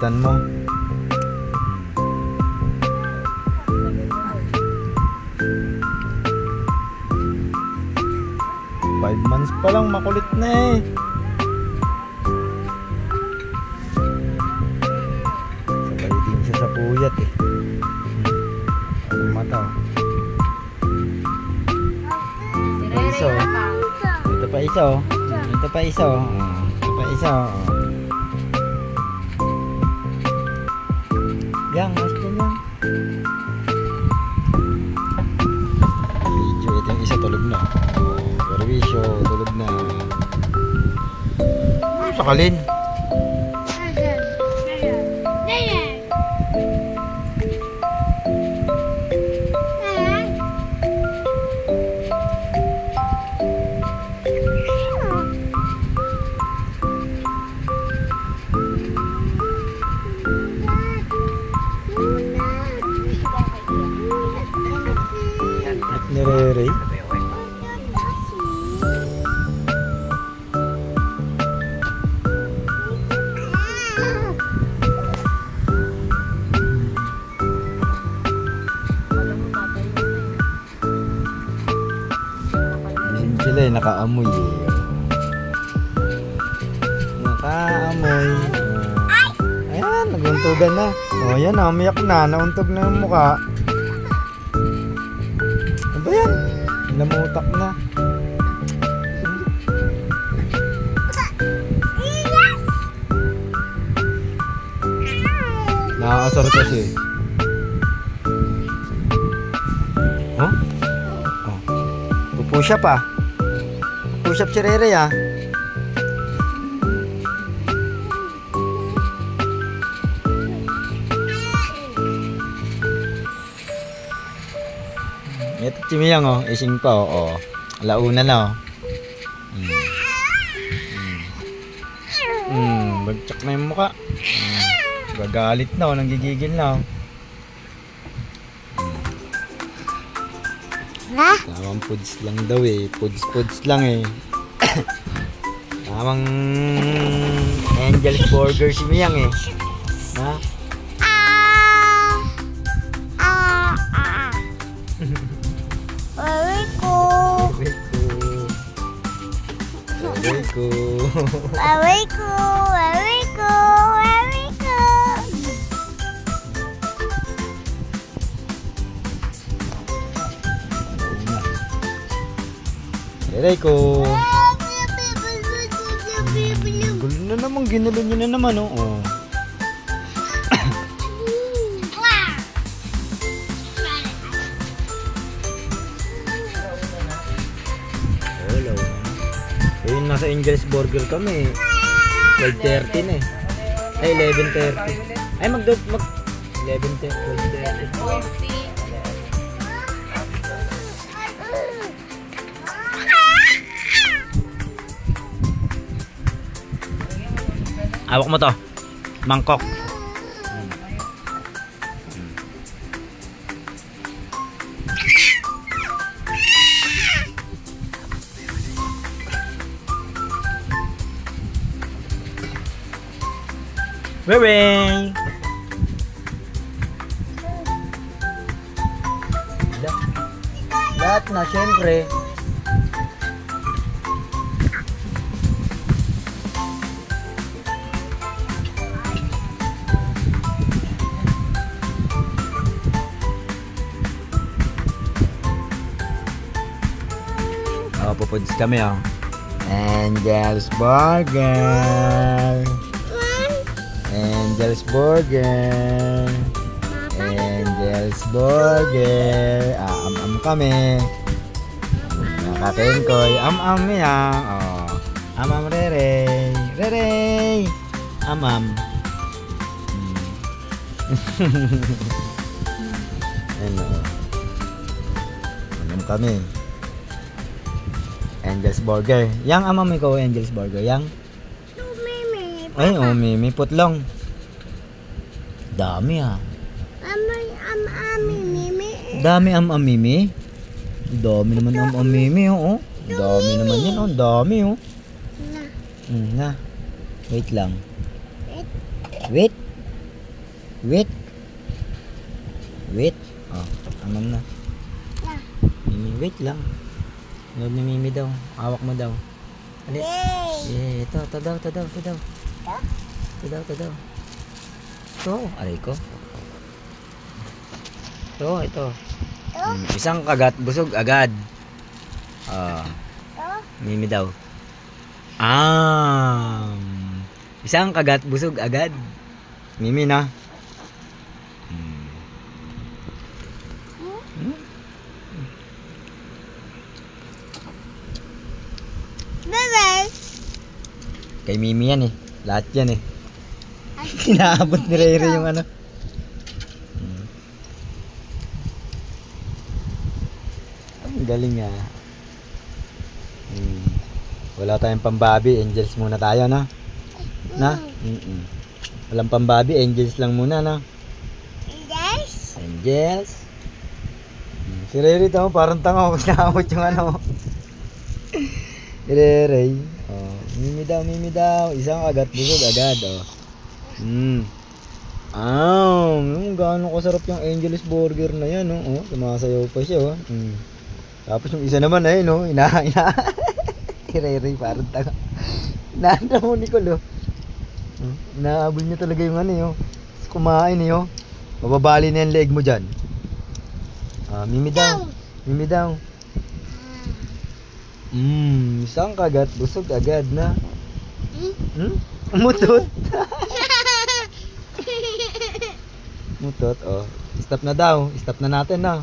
Pagalitan mo. 5 months pa lang, makulit na eh. Sabay din siya sa puyat eh. Ang mata oh. Ito pa isa oh. Ito pa isa oh. Ito pa isa oh. Yang, mas dyan yang. Video, ito yung isa tulog na. Perwisyo, tulog na. Sakalin. Nire-ray. Gising sila eh, nakaamoy eh. Nakaamoy. Ayan, naguntugan na. O yan, umiyak na. Nauntog na yung mukha. Ano ba yan? Namutak na. Nakakasar kasi. Oh? Oh. Pupush up ah. Push up si Rere ah. Ito si Miyang oh, ising pa oh. Alauna na oh. Bagtsak na yung mukha. Gagalit na oh, nanggigigil na oh. Tamang foods lang daw eh. Foods lang eh. Tamang Angel's Burger si Miyang eh. Ha? Reko. Gulo na naman, ginulo nyo na naman oh. Oh. Ayun, nasa Angel's Burger kami. 12:30 na eh. Ay, 11:30. Ay, mag 11:30, 12:30. Hawak mo to. Mangkok. Bye-bye. Lahat na, syempre. Pupuds kami oh. Angel's Burger. Angel's Burger. Angel's Burger. Am-am kami. Nakakain ko. Am-am yan. Oh. Am-am Rere. Rere. Am-am. Ano. Am-am kami. Angel's Burger. Yang amami ko Angel's Burger. Yang? Mimi. Ay, Mimi. Putlong. Dami ah. Mimi. Dami Mimi. Dami naman Mimi oh. Dami naman yan oh. Dami oh. Na. Na. Wait lang. Wait. Wait. Wait. Oh, amam na. Na. Mimi, wait lang. Lord ni Mimi daw. Hawak mo daw. Ali. Yay! Ito daw. Ito daw. Ito, aray ko. Ito. Isang kagat, busog agad. Mimi daw. Isang kagat, busog agad. Mimi na. Bebe! Kay Mimi yan eh. Lahat yan eh. Inaabot ni Rere yung ano. Ang galing nga. Wala tayong pambabi. Angels muna tayo na. Na? Walang pambabi. Angels lang muna na. Yes! Angels. Si Rere to, parang tanga ako. Naamot yung ano. Si Rere. Oh, Mimi daw. Isang kagat, busog agad. Oh. Gaano kasarap yung Angel's Burger na yan, no? Oh, sumasayaw pa siya, oh. Tapos yung isa naman ay, no? Irere, parang taga. Inaanda mo, Nicole, oh. Inaabol niya talaga yung ano, yun. Kumain, yun. Mababali na yung leg mo dyan. Mimi daw. Isang kagat, busog agad na. Umutot. Mutot, oh. Stop na daw. Stop na natin, na.